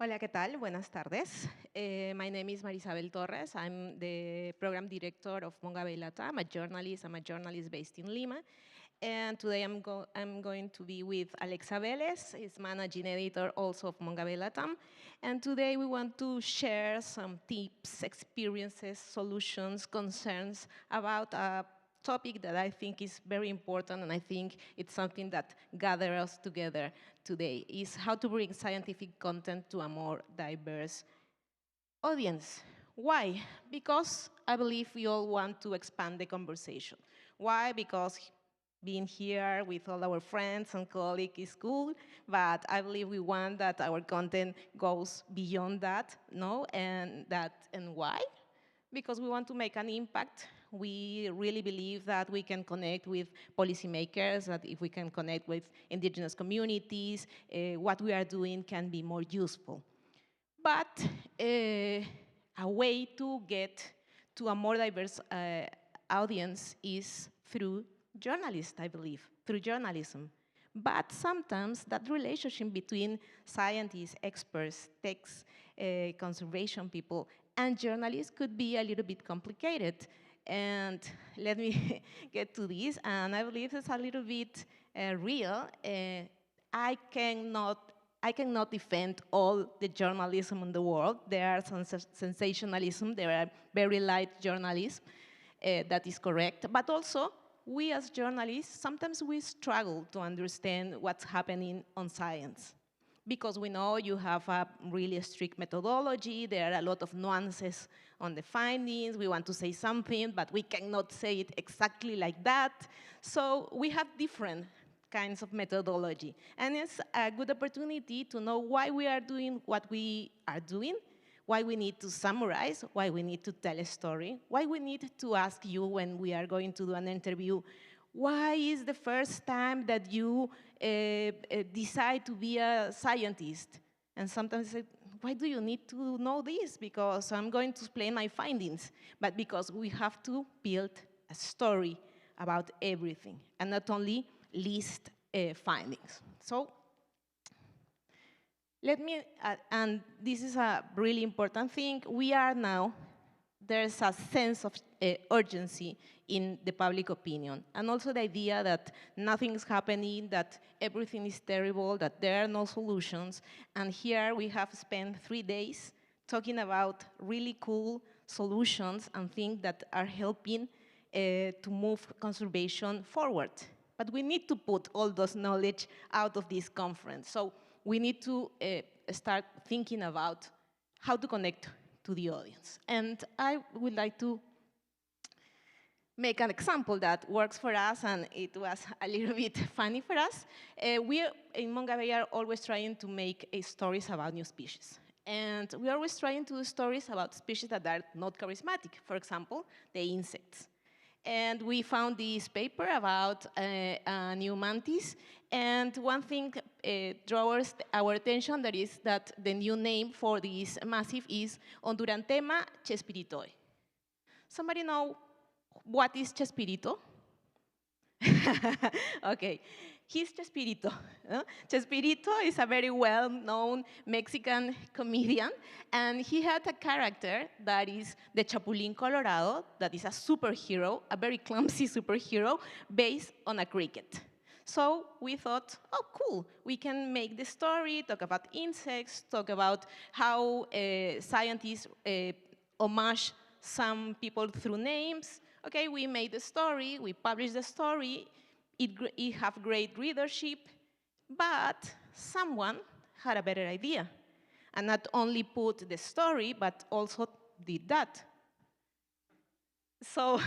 Hola, ¿qué tal? Buenas tardes. My name is Marisabel Torres. I'm the program director of Mongabay Latam. I'm a journalist based in Lima. And today I'm going to be with Alexa Vélez, is managing editor also of Mongabay Latam. And today we want to share some tips, experiences, solutions, concerns about a topic that I think is very important, and I think it's something that gathers us together today, is how to bring scientific content to a more diverse audience. Why? Because I believe we all want to expand the conversation. Why? Because being here with all our friends and colleagues is cool, but I believe we want that our content goes beyond that, no? And why? Because we want to make an impact. We really believe that we can connect with policymakers, that if we can connect with indigenous communities, what we are doing can be more useful. But a way to get to a more diverse audience is through journalists, I believe, through journalism. But sometimes that relationship between scientists, experts, techs, conservation people, and journalists could be a little bit complicated. And let me get to this, and I believe it's a little bit real. I cannot defend all the journalism in the world. There are some sensationalism, there are very light journalism, that is correct. But also, we as journalists, sometimes we struggle to understand what's happening on science. Because we know you have a really strict methodology, there are a lot of nuances on the findings, we want to say something, but we cannot say it exactly like that. So we have different kinds of methodology. And it's a good opportunity to know why we are doing what we are doing, why we need to summarize, why we need to tell a story, why we need to ask you when we are going to do an interview, why is the first time that you decide to be a scientist? And sometimes I say, why do you need to know this? Because I'm going to explain my findings, but because we have to build a story about everything, and not only list findings. So let me, and this is a really important thing, we are now, there's a sense of urgency in the public opinion, and also the idea that nothing is happening, that everything is terrible, that there are no solutions. And here we have spent 3 days talking about really cool solutions and things that are helping to move conservation forward. But we need to put all those knowledge out of this conference. So we need to start thinking about how to connect to the audience. And I would like to make an example that works for us, and it was a little bit funny for us. We in Mongabay are always trying to make stories about new species. And we are always trying to do stories about species that are not charismatic. For example, the insects. And we found this paper about a new mantis. And one thing draws our attention, that is that the new name for this massive is Ondurantema chespiritoe. Somebody know what is Chespirito? Okay, he's Chespirito. Chespirito is a very well-known Mexican comedian, and he had a character that is the Chapulín Colorado, that is a superhero, a very clumsy superhero, based on a cricket. So we thought, oh, cool, we can make the story, talk about insects, talk about how scientists homage some people through names. Okay, we made the story, we published the story, it have great readership, but someone had a better idea, and not only put the story, but also did that. So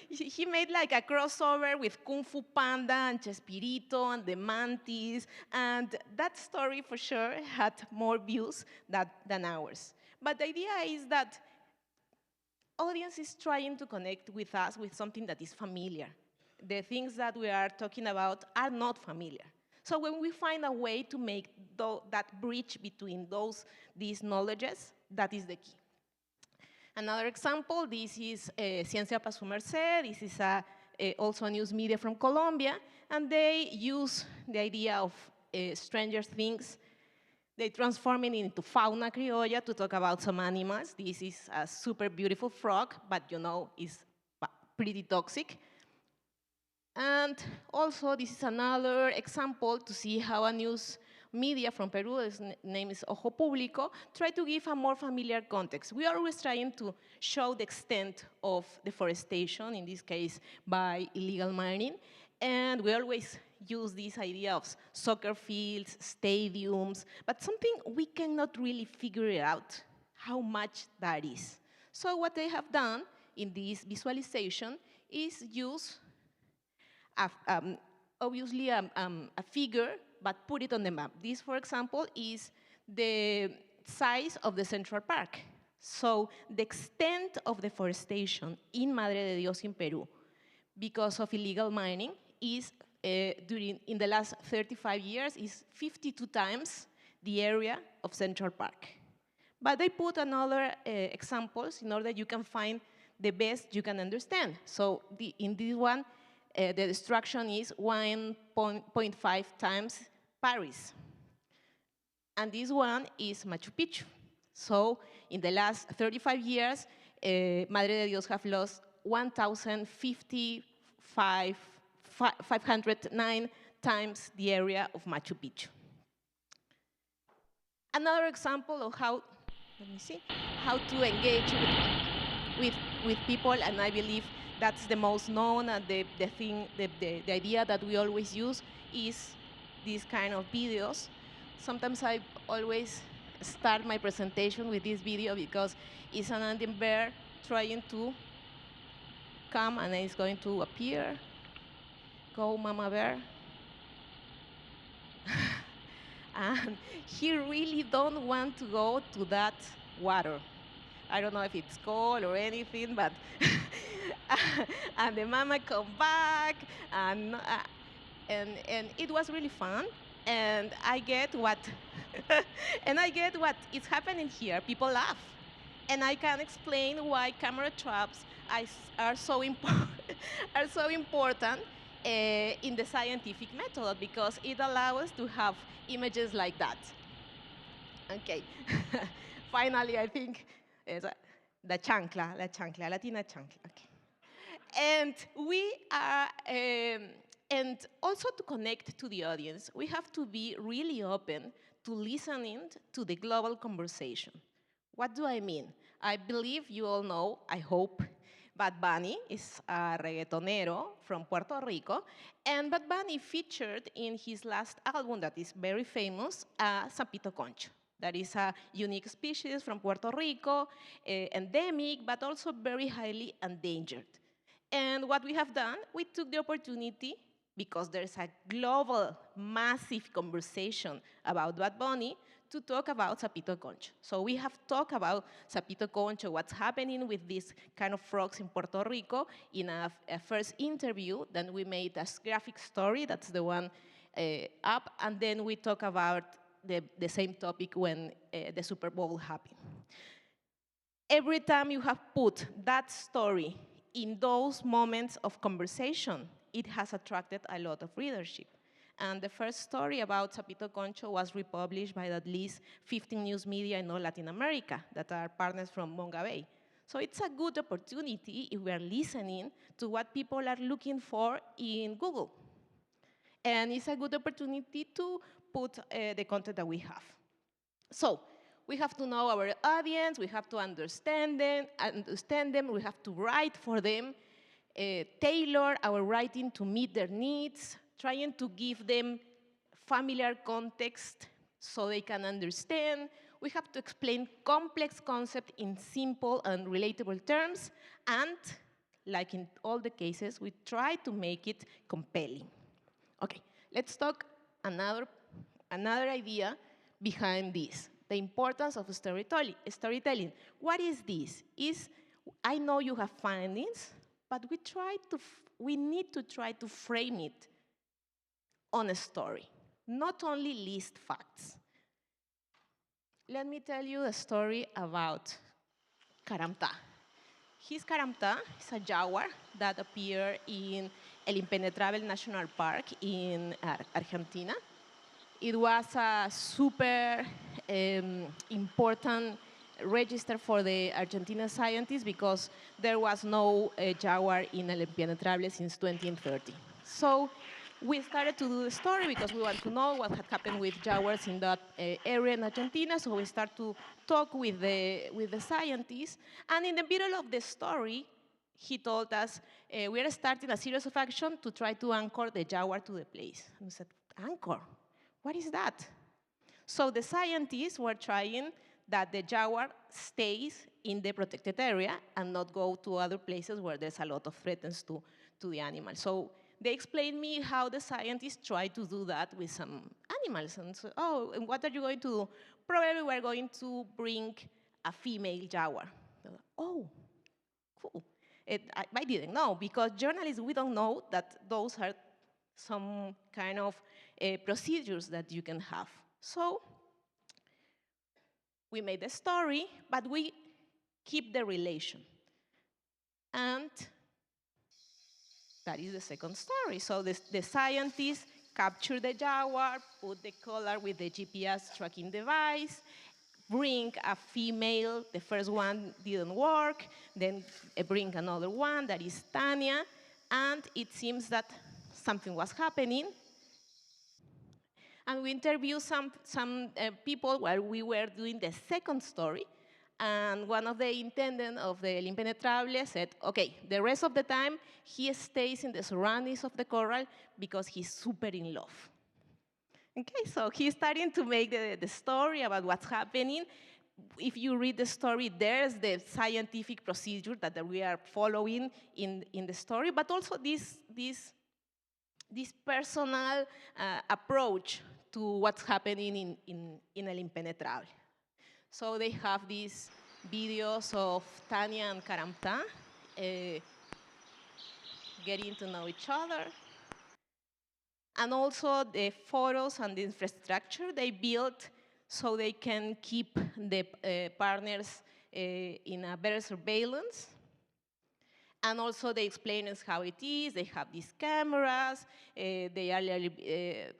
he made like a crossover with Kung Fu Panda and Chespirito and the mantis, and that story for sure had more views than ours. But the idea is that audience is trying to connect with us with something that is familiar. The things that we are talking about are not familiar. So when we find a way to make that bridge between these knowledges, that is the key. Another example, this is Ciencia para su Merced. This is also a news media from Colombia, and they use the idea of Stranger Things They transform it into fauna criolla to talk about some animals. This is a super beautiful frog, but you know, it's pretty toxic. And also, this is another example to see how a news media from Peru, its name is Ojo Público, try to give a more familiar context. We are always trying to show the extent of deforestation, in this case by illegal mining, and we always use this idea of soccer fields, stadiums, but something we cannot really figure out how much that is. So what they have done in this visualization is use obviously a figure, but put it on the map. This, for example, is the size of the Central Park. So the extent of deforestation in Madre de Dios in Peru because of illegal mining is, in the last 35 years, is 52 times the area of Central Park. But they put another examples in order you can find the best you can understand. So in this one, the destruction is 1.5 times Paris. And this one is Machu Picchu. So in the last 35 years, Madre de Dios have lost 509 times the area of Machu Picchu. Another example of how, let me see, how to engage with people, and I believe that's the most known and the idea that we always use is these kind of videos. Sometimes I always start my presentation with this video because it's an Andean bear trying to come, and it's going to appear. Go, mama bear. And he really don't want to go to that water. I don't know if it's cold or anything, but and the mama come back, and it was really fun. And I get what is happening here. People laugh, and I can explain why camera traps are so important. In the scientific method, because it allows us to have images like that. Okay. Finally, I think the chancla, Latina chancla. Okay. And we are, and also to connect to the audience, we have to be really open to listening to the global conversation. What do I mean? I believe you all know, I hope, Bad Bunny is a reggaetonero from Puerto Rico, and Bad Bunny featured in his last album that is very famous, Sapito Concho. That is a unique species from Puerto Rico, endemic, but also very highly endangered. And what we have done, we took the opportunity, because there's a global, massive conversation about Bad Bunny, to talk about Sapito Concho. So we have talked about Sapito Concho, what's happening with these kind of frogs in Puerto Rico in a first interview. Then we made a graphic story, that's the one up, and then we talk about the same topic when the Super Bowl happened. Every time you have put that story in those moments of conversation, it has attracted a lot of readership. And the first story about Sapito Concho was republished by at least 15 news media in all Latin America that are partners from Mongabay. So it's a good opportunity if we are listening to what people are looking for in Google. And it's a good opportunity to put the content that we have. So we have to know our audience, we have to understand them, we have to write for them, tailor our writing to meet their needs, trying to give them familiar context so they can understand. We have to explain complex concepts in simple and relatable terms, and like in all the cases, we try to make it compelling. Okay, let's talk another idea behind this, the importance of storytelling. What is this? I know you have findings, but we need to try to frame it on a story, not only list facts. Let me tell you a story about Caramta. Caramta is a jaguar that appeared in El Impenetrable National Park in Argentina. It was a super important register for the Argentina scientists because there was no jaguar in El Impenetrable since 2030. So we started to do the story because we want to know what had happened with jaguars in that area in Argentina. So we start to talk with the scientists. And in the middle of the story, he told us, we are starting a series of action to try to anchor the jaguar to the place. And we said, anchor? What is that? So the scientists were trying that the jaguar stays in the protected area and not go to other places where there's a lot of threats to the animal. So they explained me how the scientists try to do that with some animals. And so, oh, and what are you going to do? Probably we're going to bring a female jaguar. Oh, cool. I didn't know, because journalists, we don't know that those are some kind of procedures that you can have. So we made the story, but we keep the relation. And that is the second story. So the scientists capture the jaguar, put the collar with the GPS tracking device, bring a female. The first one didn't work. Then bring another one, that is Tanya. And it seems that something was happening. And we interviewed some people while we were doing the second story. And one of the intendants of the El Impenetrable said, okay, the rest of the time, he stays in the surroundings of the coral because he's super in love. Okay, so he's starting to make the story about what's happening. If you read the story, there's the scientific procedure that we are following in the story, but also this personal approach to what's happening in El Impenetrable. So they have these videos of Tanya and Karamta getting to know each other. And also the photos and the infrastructure they built so they can keep the partners in a better surveillance. And also they explain us how it is. They have these cameras. They are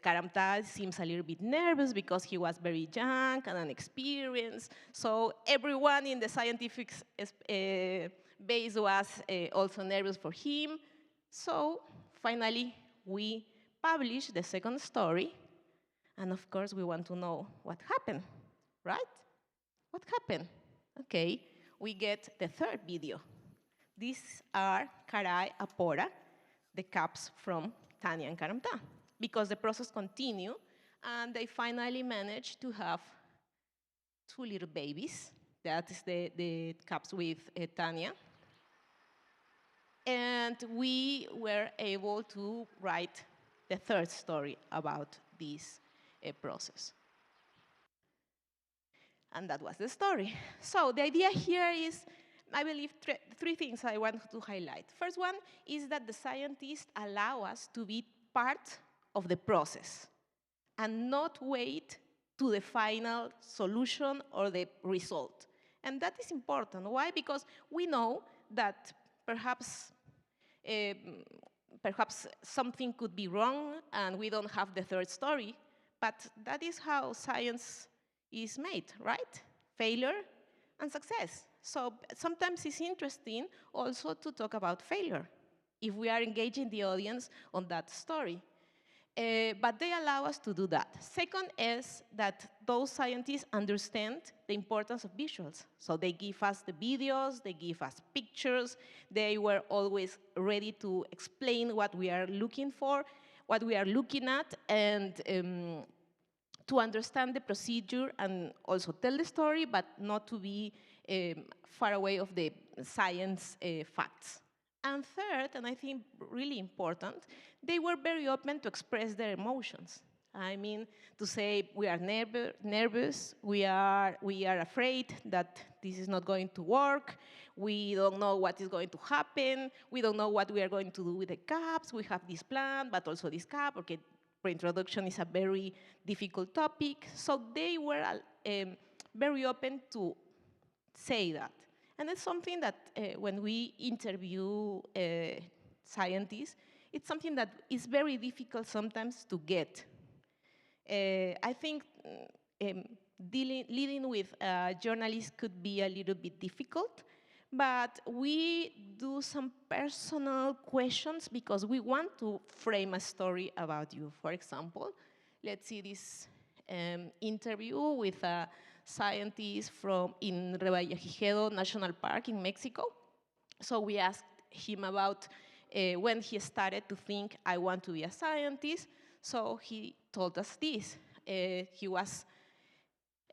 Karamta seems a little bit nervous because he was very young and inexperienced. So everyone in the scientific base was also nervous for him. So finally, we published the second story. And of course, we want to know what happened, right? What happened? Okay, we get the third video. These are Caray Apora, the caps from Tanya and Karamta, because the process continued, and they finally managed to have 2 little babies. That is the caps with Tanya. And we were able to write the third story about this process. And that was the story. So the idea here is, I believe, three things I want to highlight. First one is that the scientists allow us to be part of the process and not wait to the final solution or the result. And that is important. Why? Because we know that perhaps something could be wrong and we don't have the third story, but that is how science is made, right? Failure and success. So sometimes it's interesting also to talk about failure if we are engaging the audience on that story. But they allow us to do that. Second is that those scientists understand the importance of visuals. So they give us the videos, they give us pictures. They were always ready to explain what we are looking for, what we are looking at, and to understand the procedure and also tell the story, but not to be far away of the science facts. And third, and I think really important, they were very open to express their emotions. I mean, to say we are nervous, we are afraid that this is not going to work, we don't know what is going to happen, we don't know what we are going to do with the caps, we have this plan, but also this cap, okay, pre-introduction is a very difficult topic. So they were very open to say that. And it's something that when we interview scientists, it's something that is very difficult sometimes to get. I think leading with journalists could be a little bit difficult, but we do some personal questions because we want to frame a story about you. For example, let's see this interview with a scientist in Revallagigedo National Park in Mexico. So we asked him about when he started to think, I want to be a scientist. So he told us this. He was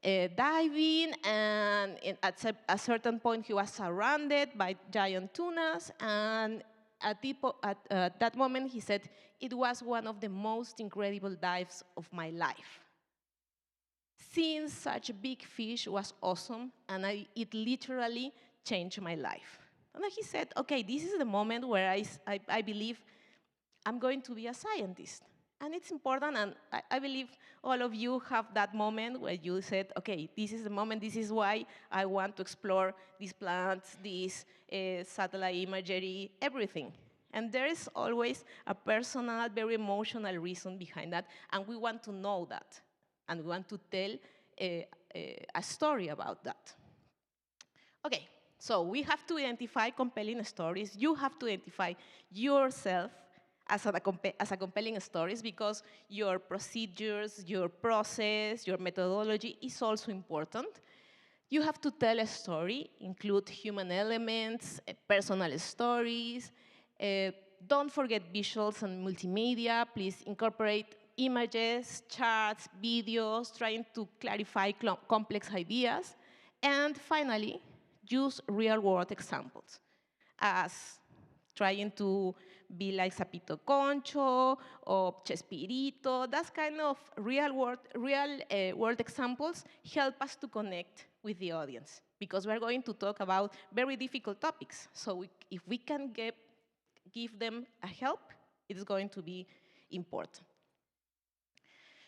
diving, and at a certain point he was surrounded by giant tunas, and at that moment he said, it was one of the most incredible dives of my life. Seeing such a big fish was awesome, and it literally changed my life. And then he said, okay, this is the moment where I believe I'm going to be a scientist. And it's important, and I believe all of you have that moment where you said, okay, this is the moment, this is why I want to explore these plants, this satellite imagery, everything. And there is always a personal, very emotional reason behind that, and we want to know that, and we want to tell a story about that. Okay, so we have to identify compelling stories. You have to identify yourself as a compelling stories, because your procedures, your process, your methodology is also important. You have to tell a story, include human elements, personal stories. Don't forget visuals and multimedia. Please incorporate images, charts, videos, trying to clarify complex ideas. And finally, use real-world examples, as trying to be like Sapito Concho or Chespirito. That kind of real-world examples help us to connect with the audience, because we're going to talk about very difficult topics. So if we can give them a help, it's going to be important.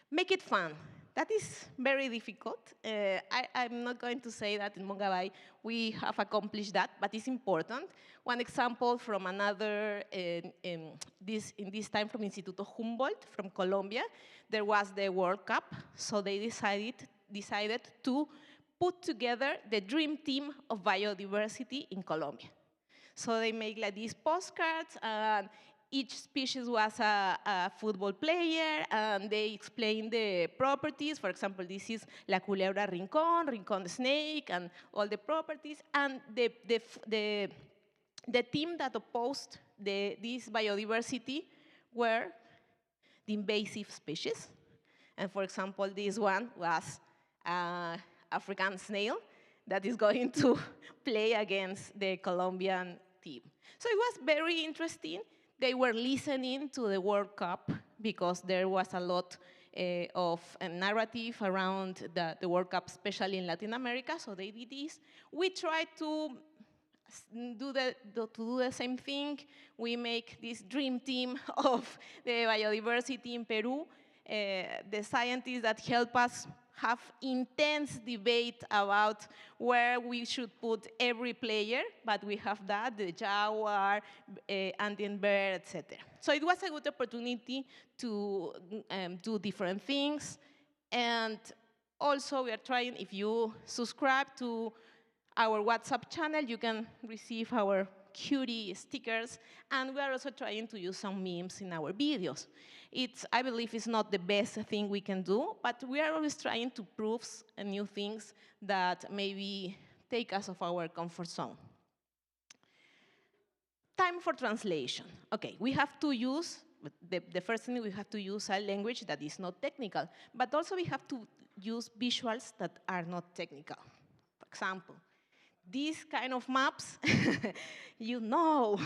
Make it fun. That is very difficult. I'm not going to say that in Mongabay we have accomplished that, but it's important. One example from another, in this time from Instituto Humboldt, from Colombia, there was the World Cup, so they decided to put together the dream team of biodiversity in Colombia. So they make like these postcards, and each species was a football player, and they explain the properties. For example, this is La Culebra Rincón, Rincón the snake, and all the properties. And the team that opposed this biodiversity were the invasive species. And for example, this one was African snail that is going to play against the Colombian team. So it was very interesting. They were listening to the World Cup because there was a lot of a narrative around the World Cup, especially in Latin America, so they did this. We tried to do the same thing. We make this dream team of the biodiversity in Peru. The scientists that help us have intense debate about where we should put every player, but we have that, the jaguar, Andean bear, etc. So it was a good opportunity to do different things. And also we are trying, if you subscribe to our WhatsApp channel, you can receive our cutie stickers, and we are also trying to use some memes in our videos. I believe it's not the best thing we can do, but we are always trying to prove new things that maybe take us off our comfort zone. Time for translation. Okay, we have to use, the first thing we have to use a language that is not technical, but also we have to use visuals that are not technical. For example, these kind of maps, you know,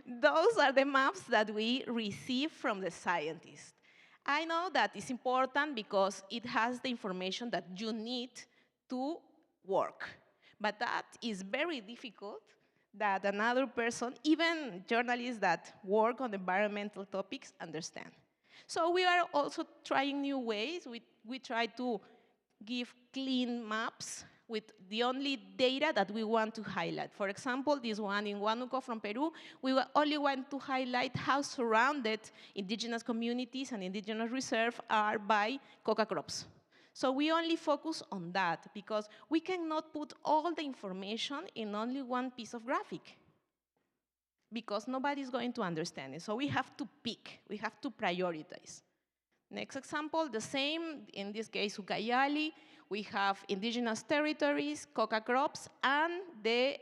those are the maps that we receive from the scientists. I know that it's important because it has the information that you need to work. But that is very difficult that another person, even journalists that work on environmental topics, understand. So we are also trying new ways. We try to give clean maps with the only data that we want to highlight. For example, this one in Huánuco from Peru, we only want to highlight how surrounded indigenous communities and indigenous reserves are by coca crops. So we only focus on that because we cannot put all the information in only one piece of graphic because nobody's going to understand it. So we have to pick, we have to prioritize. Next example, the same, in this case, Ucayali. We have indigenous territories, coca crops, and the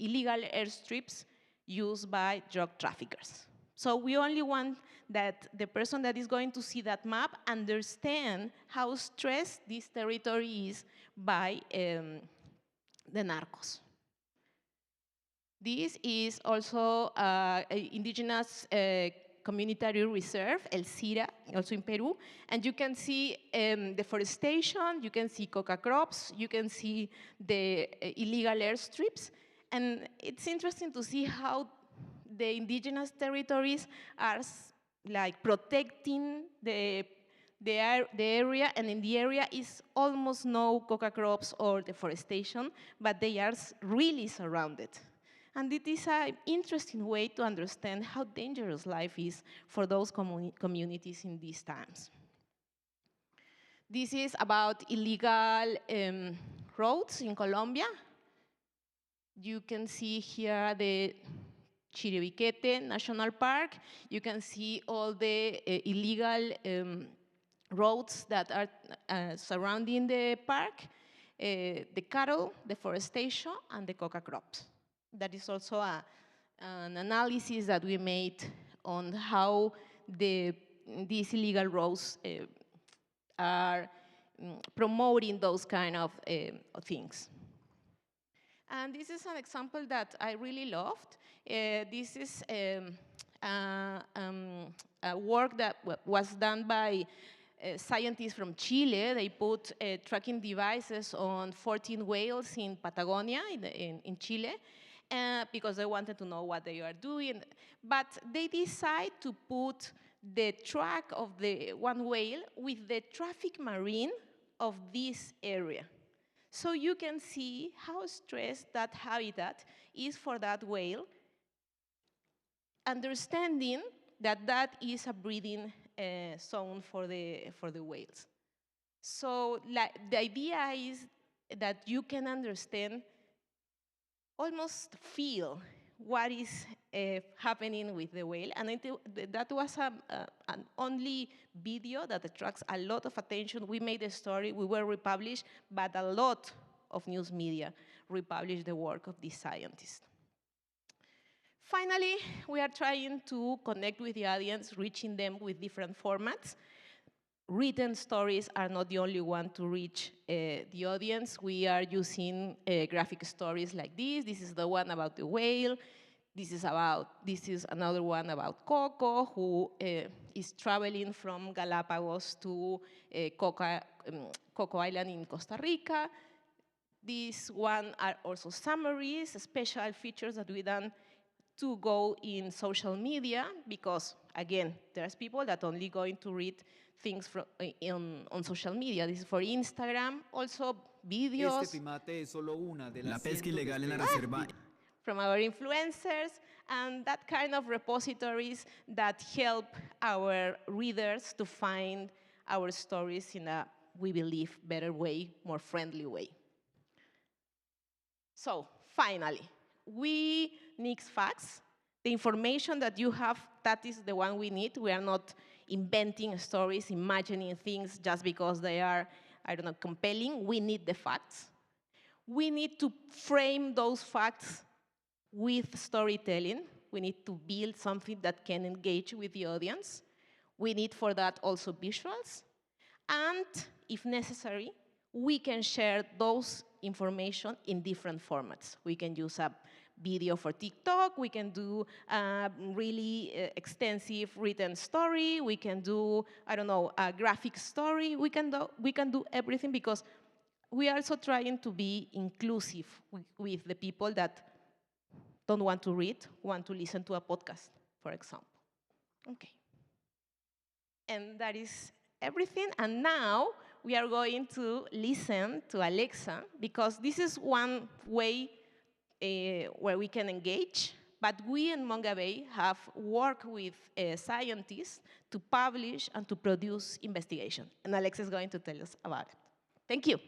illegal airstrips used by drug traffickers. So we only want that the person that is going to see that map understand how stressed this territory is by the narcos. This is also indigenous community reserve, El Cira, also in Peru. And you can see deforestation, you can see coca crops, you can see the illegal airstrips. And it's interesting to see how the indigenous territories are like protecting the area, and in the area is almost no coca crops or deforestation, but they are really surrounded. And it is an interesting way to understand how dangerous life is for those communities in these times. This is about illegal roads in Colombia. You can see here the Chiribiquete National Park. You can see all the illegal roads that are surrounding the park, the cattle, deforestation, and the coca crops. That is also an analysis that we made on how these illegal roads are promoting those kind of things. And this is an example that I really loved. This is a work that was done by scientists from Chile. They put tracking devices on 14 whales in Patagonia, in Chile, because they wanted to know what they are doing. But they decide to put the track of the one whale with the traffic marine of this area. So you can see how stressed that habitat is for that whale, understanding that that is a breeding zone for the whales. So the idea is that you can understand, almost feel what is happening with the whale. And that was an only video that attracts a lot of attention. We made a story, we were republished, but a lot of news media republished the work of these scientists. Finally, we are trying to connect with the audience, reaching them with different formats. Written stories are not the only one to reach the audience. We are using graphic stories like this. This is the one about the whale. This is another one about Coco, who is traveling from Galapagos to Coco Island in Costa Rica. These one are also summaries, special features that we done to go in social media, because again, there's people that only going to read things on social media. This is for Instagram, also videos. Este primate es solo una de las La pesca ilegal en la reserva. From our influencers, and that kind of repositories that help our readers to find our stories in a, we believe, better way, more friendly way. So, finally, we need facts. The information that you have, that is the one we need. We are not inventing stories, imagining things just because they are, I don't know, compelling. We need the facts. We need to frame those facts with storytelling. We need to build something that can engage with the audience. We need for that also visuals. And if necessary, we can share those information in different formats. We can use a video for TikTok, we can do a really extensive written story, we can do, I don't know, a graphic story, we can do everything, because we are also trying to be inclusive with the people that don't want to read, want to listen to a podcast, for example. Okay. And that is everything. And now we are going to listen to Alexa, because this is one way where we can engage, But we in Mongabay have worked with scientists to publish and to produce investigation. And Alex is going to tell us about it. Thank you.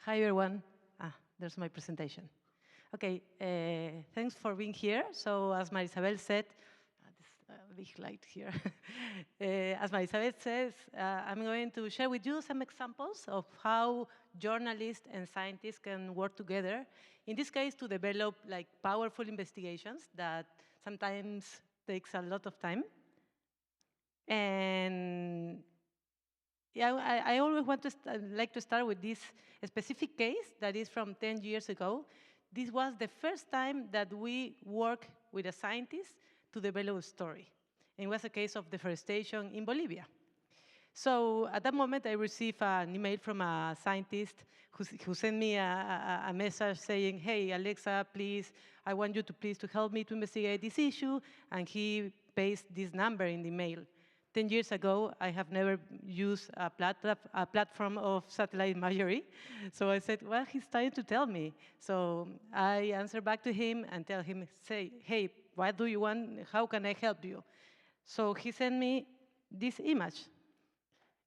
Hi, everyone. There's my presentation. Okay, thanks for being here. So as Marisabel said, this big light here. As Marisabel says, I'm going to share with you some examples of how journalists and scientists can work together. In this case, to develop like powerful investigations that sometimes takes a lot of time. And yeah, I always like to start with this specific case that is from 10 years ago. This was the first time that we worked with a scientist to develop a story. And it was a case of deforestation in Bolivia. So at that moment, I received an email from a scientist who sent me a message saying, hey, Alexa, please, I want you to please to help me to investigate this issue. And he pasted this number in the mail. 10 years ago, I have never used a platform of satellite imagery. So I said, well, he's trying to tell me. So I answer back to him and tell him, say, hey, what do you want? How can I help you? So he sent me this image.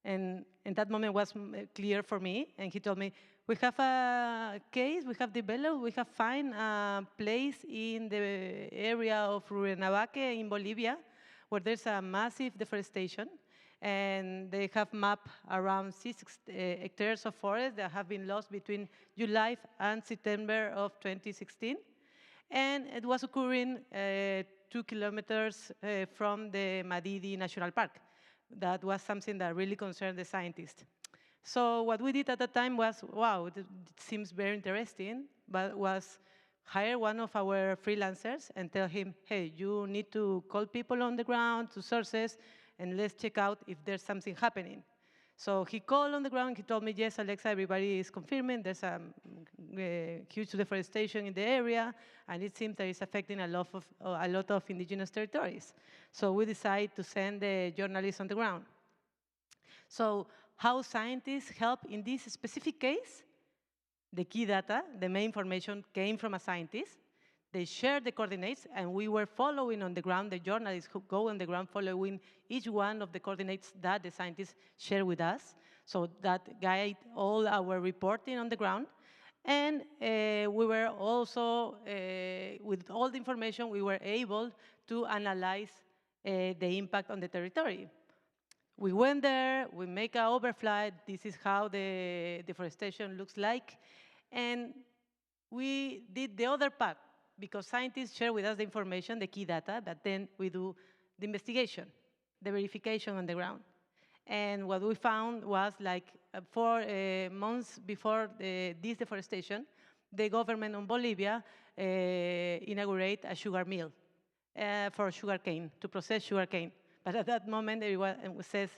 And in that moment was clear for me. And he told me, we have a case, we have developed, we have found a place in the area of Rurrenabaque in Bolivia where there's a massive deforestation, and they have mapped around 6 hectares of forest that have been lost between July and September of 2016. And it was occurring 2 kilometers from the Madidi National Park. That was something that really concerned the scientists. So what we did at the time was, wow, it seems very interesting, but was hire one of our freelancers and tell him, hey, you need to call people on the ground, to sources, and let's check out if there's something happening. So he called on the ground, he told me, yes, Alexa, everybody is confirming there's a huge deforestation in the area, and it seems that it's affecting a lot of indigenous territories. So we decided to send the journalists on the ground. So how scientists help in this specific case? The key data, the main information came from a scientist. They shared the coordinates, and we were following on the ground, the journalists who go on the ground following each one of the coordinates that the scientists share with us. So that guide all our reporting on the ground. And we were also, with all the information, we were able to analyze the impact on the territory. We went there, we make an overflight. This is how the deforestation looks like. And we did the other part, because scientists share with us the information, the key data, but then we do the investigation, the verification on the ground. And what we found was like 4 months before this deforestation, the government of Bolivia inaugurated a sugar mill for sugarcane, to process sugarcane. But at that moment, everyone says,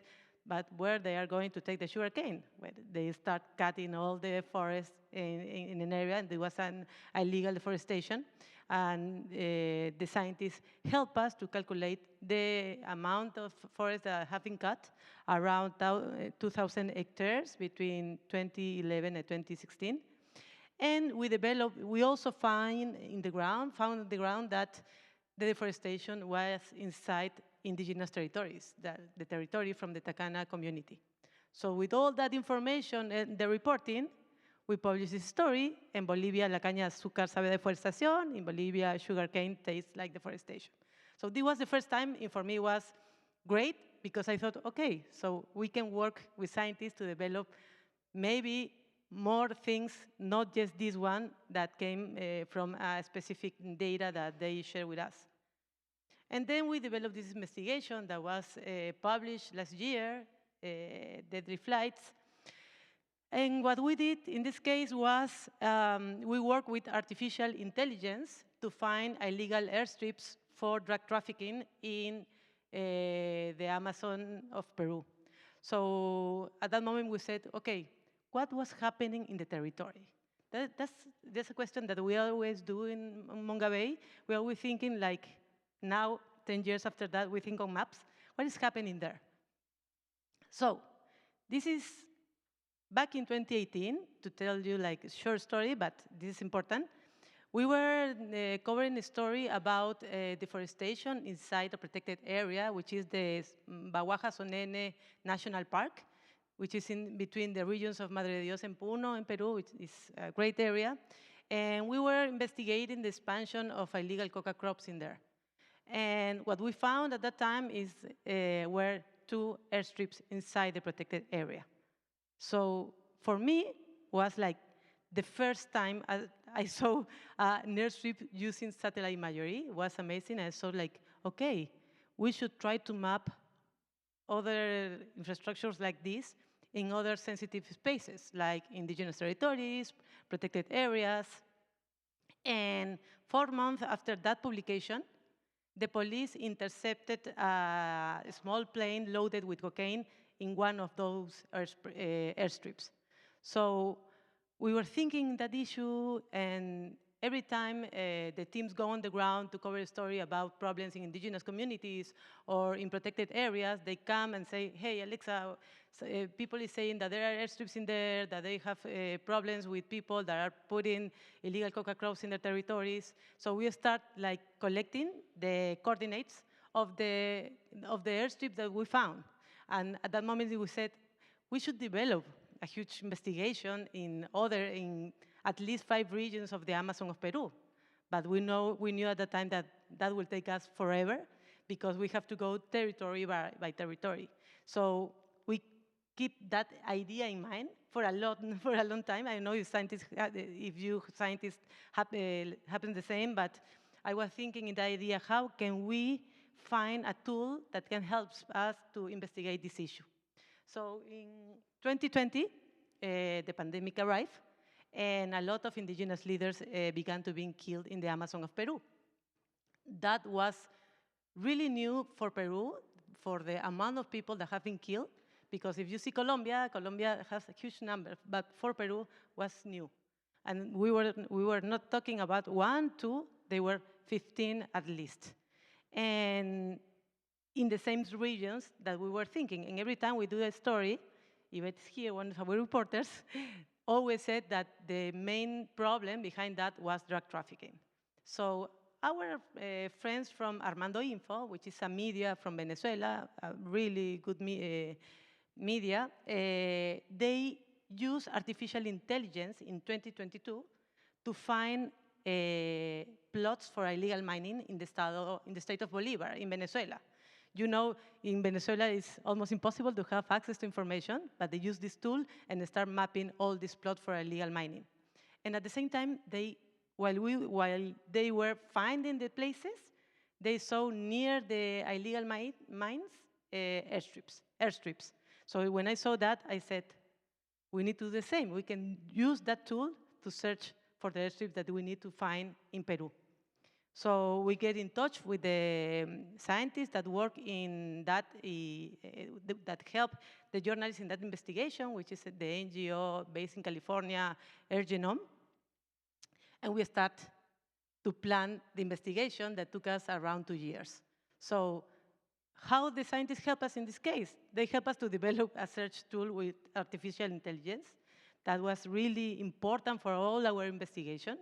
but where they are going to take the sugarcane? Well, they start cutting all the forest in an area, and there was an illegal deforestation. And the scientists help us to calculate the amount of forest that have been cut, around 2,000 hectares between 2011 and 2016. And we also found on the ground that the deforestation was inside indigenous territories, the territory from the Tacana community. So with all that information and the reporting, we published this story. In Bolivia, la caña de azúcar sabe de deforestación. In Bolivia, sugarcane tastes like deforestation. So this was the first time, and for me it was great, because I thought, okay, so we can work with scientists to develop maybe more things, not just this one that came from a specific data that they share with us. And then we developed this investigation that was published last year, the 3 flights. And what we did in this case was we worked with artificial intelligence to find illegal airstrips for drug trafficking in the Amazon of Peru. So at that moment we said, okay, what was happening in the territory? That's a question that we always do in Mongabay. We're always thinking like, now, 10 years after that, we think on maps. what is happening there. So this is back in 2018, to tell you like a short story, but this is important. We were covering a story about deforestation inside a protected area, which is the Baguaja-Sonene National Park, which is in between the regions of Madre de Dios and Puno in Peru, which is a great area. And we were investigating the expansion of illegal coca crops in there. And what we found at that time is were 2 airstrips inside the protected area. So for me, was like the first time I saw an airstrip using satellite imagery. It was amazing. I saw like, okay, we should try to map other infrastructures like this in other sensitive spaces, like indigenous territories, protected areas. And 4 months after that publication, the police intercepted a small plane loaded with cocaine in one of those airstrips. So we were thinking that issue, and every time the teams go on the ground to cover a story about problems in indigenous communities or in protected areas, they come and say, hey, Alexa, people is saying that there are airstrips in there, that they have problems with people that are putting illegal coca crops in their territories. So we start like collecting the coordinates of the airstrip that we found. And at that moment we said, we should develop a huge investigation in at least 5 regions of the Amazon of Peru. But we knew at the time that that will take us forever because we have to go territory by territory. So we keep that idea in mind for a long time. I know if you scientists happen the same, but I was thinking in the idea, how can we find a tool that can help us to investigate this issue? So in 2020, the pandemic arrived, and a lot of indigenous leaders began to be killed in the Amazon of Peru. That was really new for Peru, for the amount of people that have been killed, because if you see Colombia has a huge number, but for Peru was new. And we were not talking about 1, 2, they were 15 at least. And in the same regions that we were thinking. And every time we do a story, Yvette's here, one of our reporters, always said that the main problem behind that was drug trafficking. So our friends from Armando Info, which is a media from Venezuela, a really good media, they use artificial intelligence in 2022 to find plots for illegal mining in the state of Bolivar, in Venezuela. You know, in Venezuela, it's almost impossible to have access to information, but they use this tool and start mapping all these plots for illegal mining. And at the same time, while they were finding the places, they saw near the illegal mines airstrips. So when I saw that, I said, we need to do the same. We can use that tool to search for the airstrips that we need to find in Peru. So we get in touch with the scientists that work in that, that help the journalists in that investigation, which is the NGO based in California, Genome. And we start to plan the investigation that took us around 2 years. So how the scientists help us in this case? They help us to develop a search tool with artificial intelligence that was really important for all our investigation.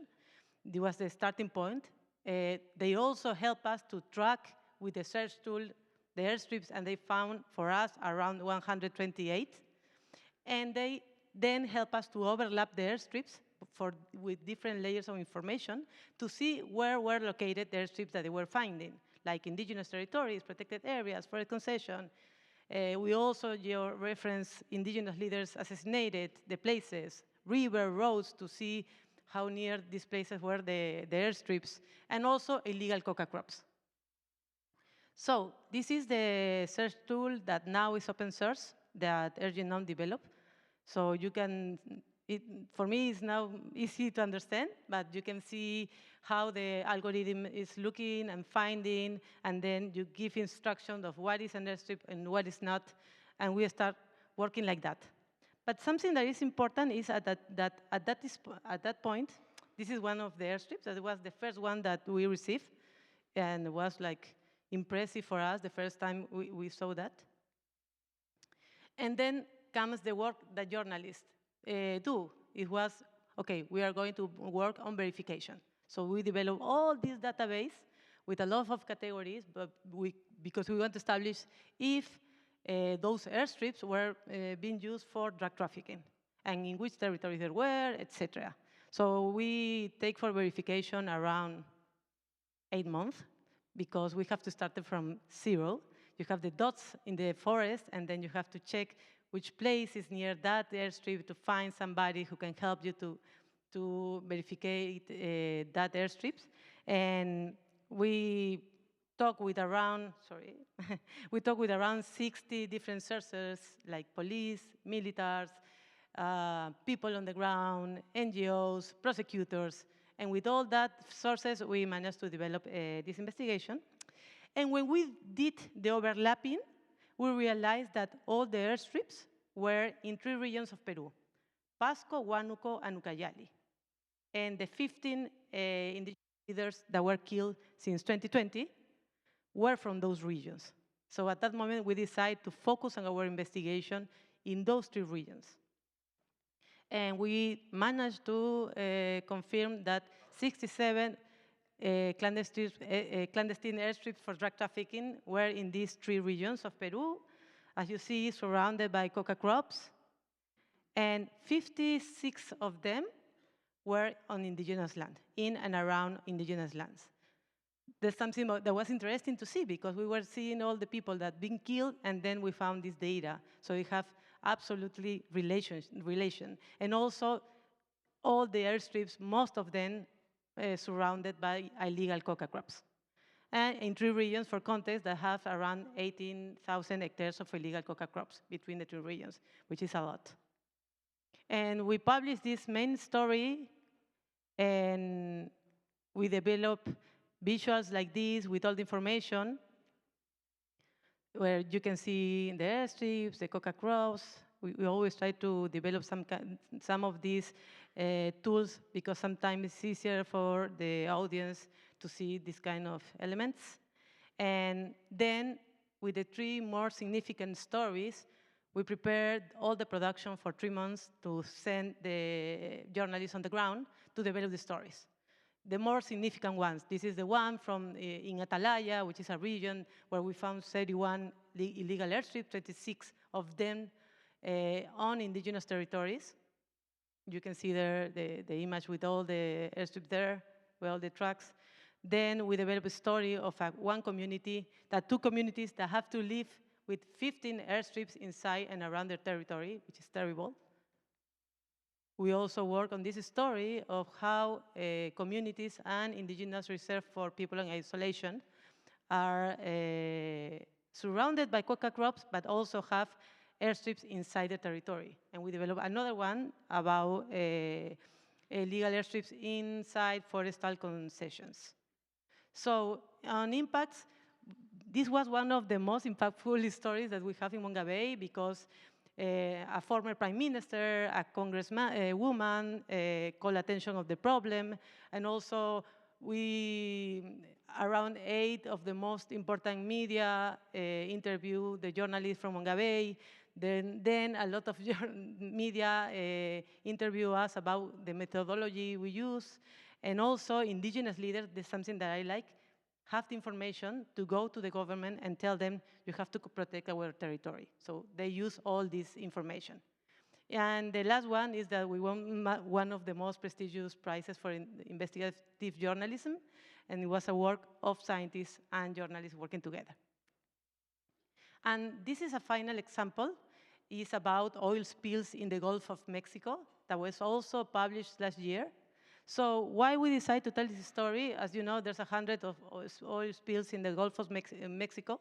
It was the starting point. They also help us to track with the search tool the airstrips, and they found for us around 128. And they then help us to overlap the airstrips with different layers of information to see where were located the airstrips that they were finding, like indigenous territories, protected areas, forest concession. We also geo-reference indigenous leaders assassinated, the places, river, roads, to see how near these places were the airstrips, and also illegal coca crops. So this is the search tool that now is open source that Genome developed. So you can, for me, it's now easy to understand, but you can see how the algorithm is looking and finding, and then you give instructions of what is an airstrip and what is not, and we start working like that. But something that is important is at that point, this is one of the airstrips. That was the first one that we received, and it was like impressive for us the first time we saw that. And then comes the work that journalists do. It was, okay, we are going to work on verification. So we develop all this database with a lot of categories, but because we want to establish if those airstrips were being used for drug trafficking, and in which territories they were, etc. So we take for verification around 8 months, because we have to start it from 0. You have the dots in the forest, and then you have to check which place is near that airstrip to find somebody who can help you to verify that airstrips. And we talk with around, we talk with around 60 different sources, like police, militaries, people on the ground, NGOs, prosecutors, and with all that sources, we managed to develop this investigation. And when we did the overlapping, we realized that all the airstrips were in 3 regions of Peru: Pasco, Huánuco, and Ucayali. And the 15 indigenous leaders that were killed since 2020 were from those regions. So at that moment, we decided to focus on our investigation in those 3 regions. And we managed to confirm that 67 clandestine airstrips for drug trafficking were in these 3 regions of Peru, as you see, surrounded by coca crops, and 56 of them were on indigenous land, in and around indigenous lands. There's something that was interesting to see, because we were seeing all the people that had been killed, and then we found this data. So we have absolutely relation. And also, all the airstrips, most of them surrounded by illegal coca crops. And in 3 regions, for context, that have around 18,000 hectares of illegal coca crops between the 2 regions, which is a lot. And we published this main story, and we developed visuals like this with all the information, where you can see the airstrips, the coca crops. We always try to develop some of these tools, because sometimes it's easier for the audience to see these kind of elements. And then, with the 3 more significant stories, we prepared all the production for 3 months to send the journalists on the ground to develop the stories. The more significant ones, this is the one from in Atalaya, which is a region where we found 31 illegal airstrips, 26 of them on indigenous territories. You can see there the image with all the airstrips there, with all the trucks. Then we developed a story of one community, 2 communities that have to live with 15 airstrips inside and around their territory, which is terrible. We also work on this story of how communities and indigenous reserve for people in isolation are surrounded by coca crops, but also have airstrips inside the territory. And we developed another one about illegal airstrips inside forestal concessions. So on impacts, this was one of the most impactful stories that we have in Mongabay, because a former prime minister, a congressman, woman called attention of the problem, and also around 8 of the most important media interviewed the journalists from Mongabay. Then a lot of media interview us about the methodology we use, and also indigenous leaders. There's something that I like, have the information to go to the government and tell them, you have to protect our territory. So they use all this information. And the last one is that we won one of the most prestigious prizes for investigative journalism, and it was a work of scientists and journalists working together. And this is a final example. It's about oil spills in the Gulf of Mexico that was also published last year. So why we decided to tell this story? As you know, there's 100 of oil spills in the Gulf of Mexico.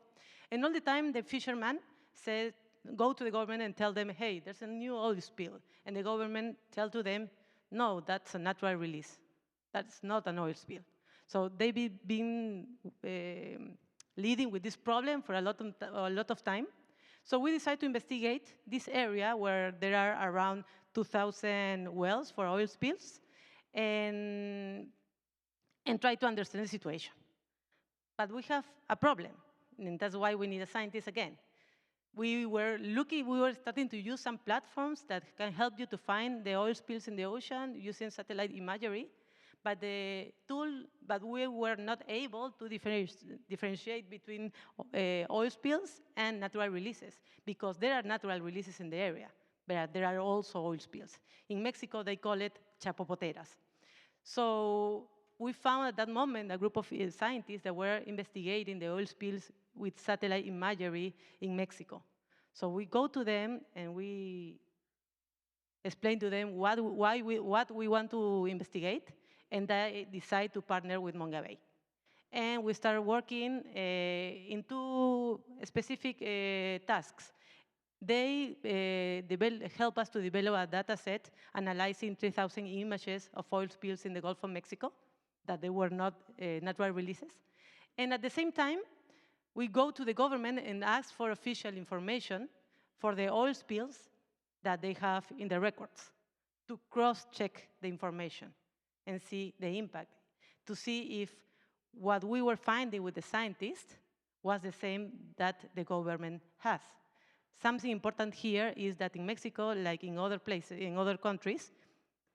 And all the time, the fisherman said, go to the government and tell them, hey, there's a new oil spill. And the government tell to them, no, that's a natural release. That's not an oil spill. So they've been leading with this problem for a lot of time. So we decided to investigate this area where there are around 2,000 wells for oil spills, and try to understand the situation. But we have a problem, and that's why we need a scientist again. We were starting to use some platforms that can help you to find the oil spills in the ocean using satellite imagery, but we were not able to differentiate between oil spills and natural releases, because there are natural releases in the area, but there are also oil spills. In Mexico, they call it chapopoteras. So we found at that moment a group of scientists that were investigating the oil spills with satellite imagery in Mexico. So we go to them and we explain to them what we want to investigate, and they decide to partner with Mongabay. And we start working in two specific tasks. They help us to develop a data set analyzing 3,000 images of oil spills in the Gulf of Mexico, that they were not natural releases. And at the same time, we go to the government and ask for official information for the oil spills that they have in the records, to cross-check the information and see the impact, to see if what we were finding with the scientists was the same that the government has. Something important here is that in Mexico, like in other places, in other countries,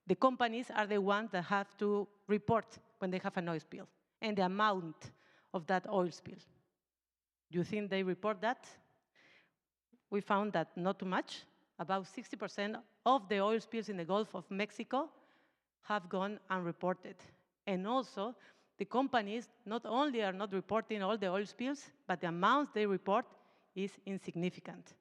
the companies are the ones that have to report when they have an oil spill and the amount of that oil spill. Do you think they report that? We found that not too much. About 60% of the oil spills in the Gulf of Mexico have gone unreported. And also, the companies not only are not reporting all the oil spills, but the amounts they report is insignificant.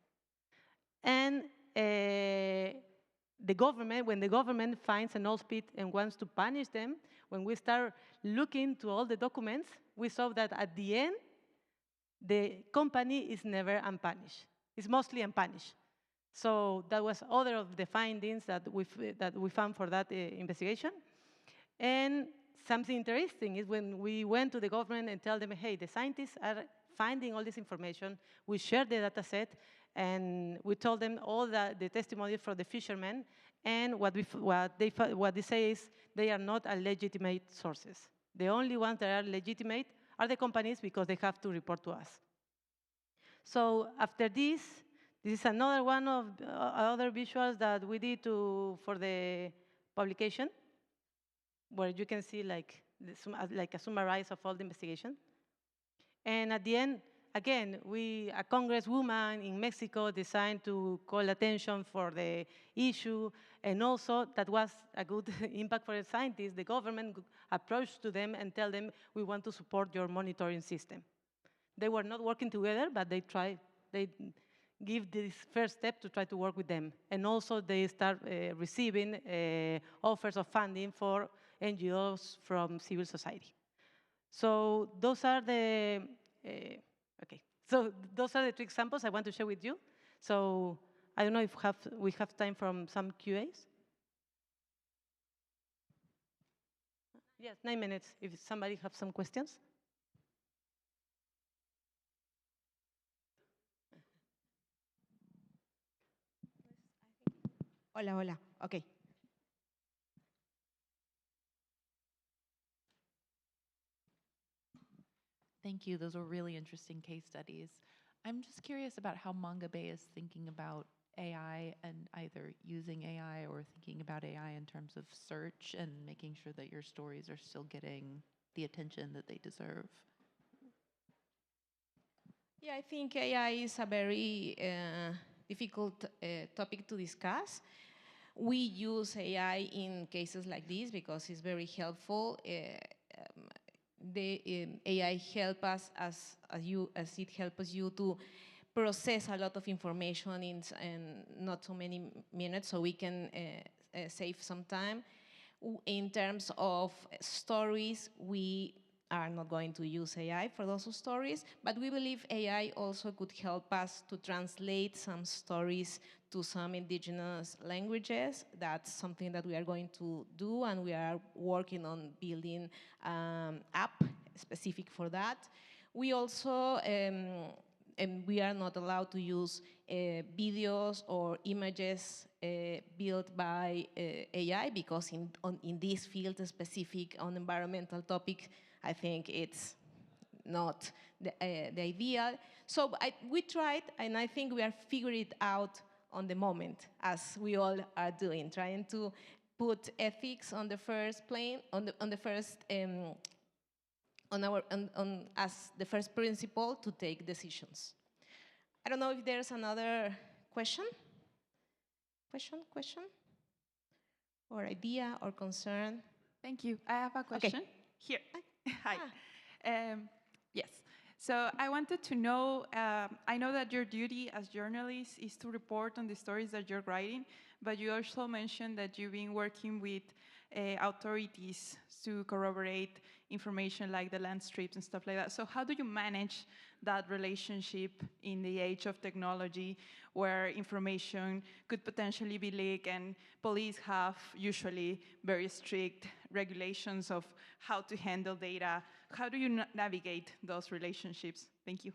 And the government, when the government finds an oil spill and wants to punish them, when we start looking to all the documents, we saw that at the end, the company is never unpunished. It's mostly unpunished. So that was other of the findings that we found for that investigation. And something interesting is when we went to the government and tell them, hey, the scientists are finding all this information, we shared the data set, and we told them all the testimony from the fishermen, and what they say is they are not a legitimate sources. The only ones that are legitimate are the companies, because they have to report to us. So after this is another one of other visuals that we did for the publication, where you can see like a summarize of all the investigation. And at the end, again, a congresswoman in Mexico decided to call attention for the issue, and also that was a good impact for the scientists. The government approached to them and tell them, we want to support your monitoring system. They were not working together, but they give this first step to try to work with them. And also they start receiving offers of funding for NGOs from civil society. So those are the, those are the two examples I want to share with you. So I don't know if we have time from some QAs. Yes, 9 minutes, if somebody has some questions. Hola, hola. Okay. Thank you. Those were really interesting case studies. I'm just curious about how Mongabay is thinking about AI and either using AI or thinking about AI in terms of search and making sure that your stories are still getting the attention that they deserve. Yeah, I think AI is a very difficult topic to discuss. We use AI in cases like this because it's very helpful. The AI help us as it helps you to process a lot of information in not so many minutes, so we can save some time. In terms of stories, we are not going to use AI for those stories, but we believe AI also could help us to translate some stories to some indigenous languages. That's something that we are going to do, and we are working on building an app specific for that. We also, and we are not allowed to use videos or images built by AI, because in this field specific on environmental topic, I think it's not the ideal. So we tried, and I think we are figuring it out on the moment, as we all are doing, trying to put ethics on the first plane, on the first as the first principle to take decisions. I don't know if there's another question? Question? Or idea or concern? Thank you. I have a question. Okay. Here. Hi. Yes. So I wanted to know, I know that your duty as journalists is to report on the stories that you're writing, but you also mentioned that you've been working with authorities to corroborate information like the land strips and stuff like that. So how do you manage that relationship in the age of technology where information could potentially be leaked and police have usually very strict regulations of how to handle data? How do you navigate those relationships? Thank you.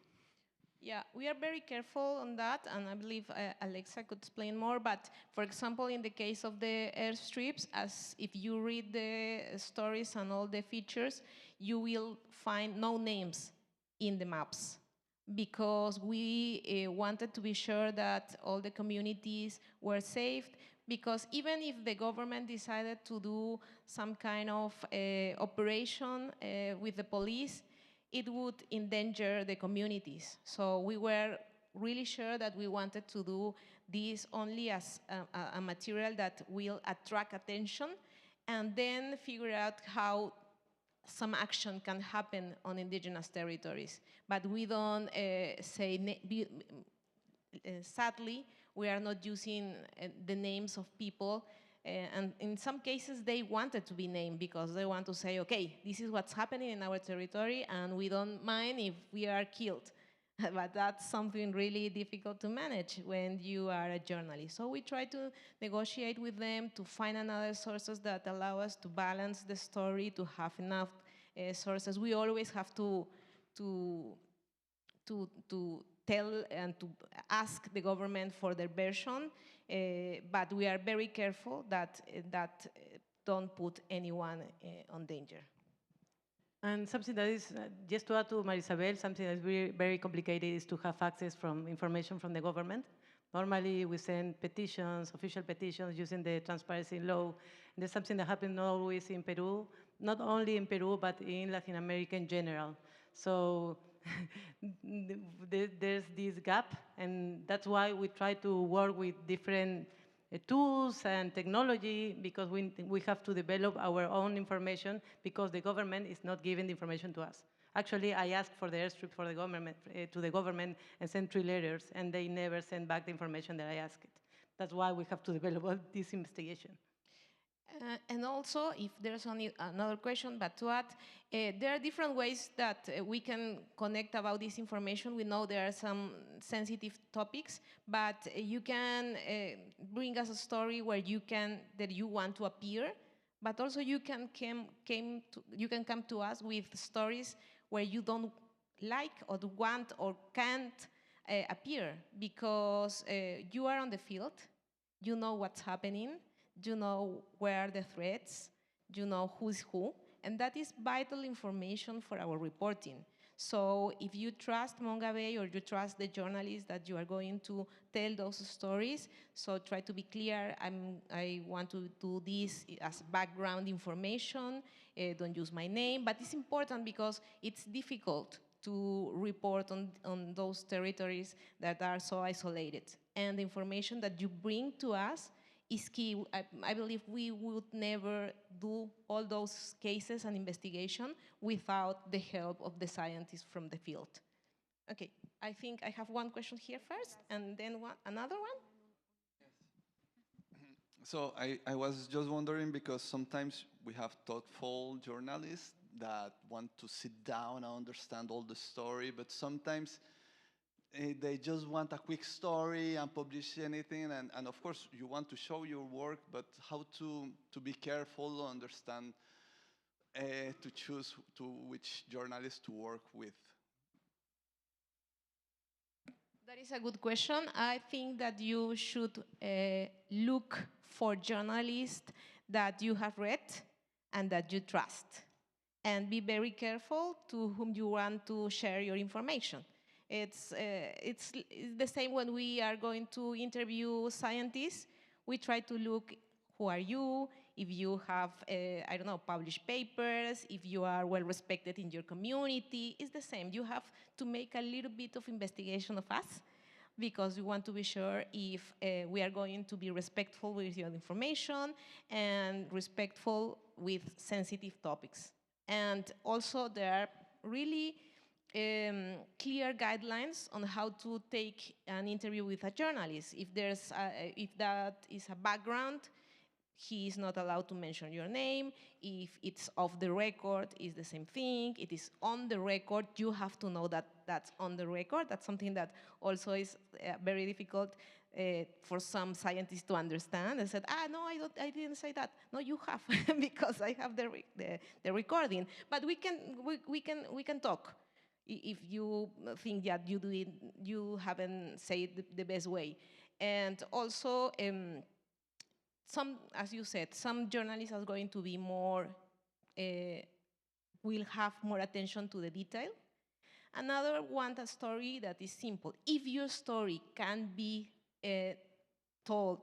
Yeah, we are very careful on that, and I believe Alexa could explain more. But for example, in the case of the airstrips, as if you read the stories and all the features, you will find no names in the maps, because we wanted to be sure that all the communities were safe, because even if the government decided to do some kind of operation with the police, it would endanger the communities. So we were really sure that we wanted to do this only as a material that will attract attention, and then figure out how some action can happen on indigenous territories. But we don't sadly, we are not using the names of people. And in some cases, they wanted to be named because they want to say, okay, this is what's happening in our territory, and we don't mind if we are killed. But that's something really difficult to manage when you are a journalist. So we try to negotiate with them to find another sources that allow us to balance the story, to have enough sources. We always have to tell and to ask the government for their version, but we are very careful that don't put anyone on danger. And something that is, just to add to Marisabel, something that is very, very complicated is to have access from information from the government. Normally, we send petitions, official petitions, using the transparency law. And there's something that happens not always in Peru, not only in Peru, but in Latin America in general. So there's this gap, and that's why we try to work with different tools and technology, because we have to develop our own information, because the government is not giving the information to us. Actually, I asked for the airstrip for the government, to the government, and sent 3 letters, and they never sent back the information that I asked. That's why we have to develop all this investigation. And also, if there's only another question, but to add, there are different ways that we can connect about this information. We know there are some sensitive topics, but you can bring us a story where that you want to appear, but also you can come to us with stories where you don't like or want or can't appear, because you are on the field, you know what's happening, you know where are the threats, you know who's who, and that is vital information for our reporting. So if you trust Mongabay, or you trust the journalists that you are going to tell those stories, so try to be clear, I want to do this as background information, don't use my name, but it's important because it's difficult to report on those territories that are so isolated. And the information that you bring to us is key. I believe we would never do all those cases and investigation without the help of the scientists from the field. Okay, I think I have one question here first, and then another one. So I was just wondering, because sometimes we have thoughtful journalists that want to sit down and understand all the story, but sometimes they just want a quick story and publish anything, and of course you want to show your work, but how to be careful, understand, to choose to which journalist to work with? That is a good question. I think that you should look for journalists that you have read and that you trust. and be very careful to whom you want to share your information. It's the same when we are going to interview scientists. We try to look, who are you, if you have, I don't know, published papers, if you are well respected in your community. It's the same. You have to make a little bit of investigation of us, because we want to be sure if we are going to be respectful with your information and respectful with sensitive topics. And also there are really clear guidelines on how to take an interview with a journalist. If that is a background, he is not allowed to mention your name. If it's off the record, it's the same thing. It is on the record, you have to know that that's on the record. That's something that also is very difficult for some scientists to understand. They said, no, I didn't say that. No, you have, because I have the recording. But we can talk if you think that you haven't said the best way. And also, as you said, some journalists are going to be more, will have more attention to the detail. Another want a story that is simple. If your story can be told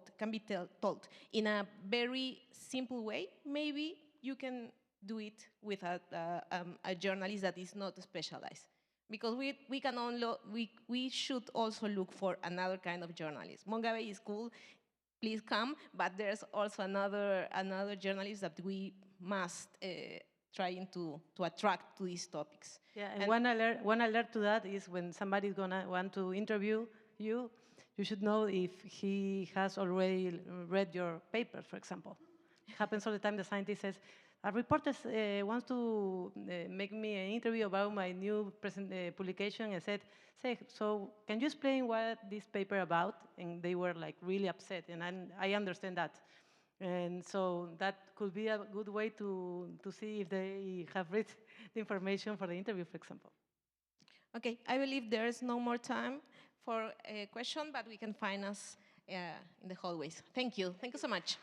in a very simple way, maybe you can do it with a journalist that is not specialized. Because we should also look for another kind of journalist. Mongabay is cool. Please come, but there's also another journalist that we must trying to attract to these topics. Yeah, and one alert to that is when somebody's gonna want to interview you, you should know if he has already read your paper, for example. It happens all the time. The scientist says, a reporter wants to make me an interview about my new publication, and said, so can you explain what this paper about? And they were like really upset, and I understand that. And so that could be a good way to see if they have read the information for the interview, for example. Okay, I believe there is no more time for a question, but we can find us in the hallways. Thank you. Thank you so much.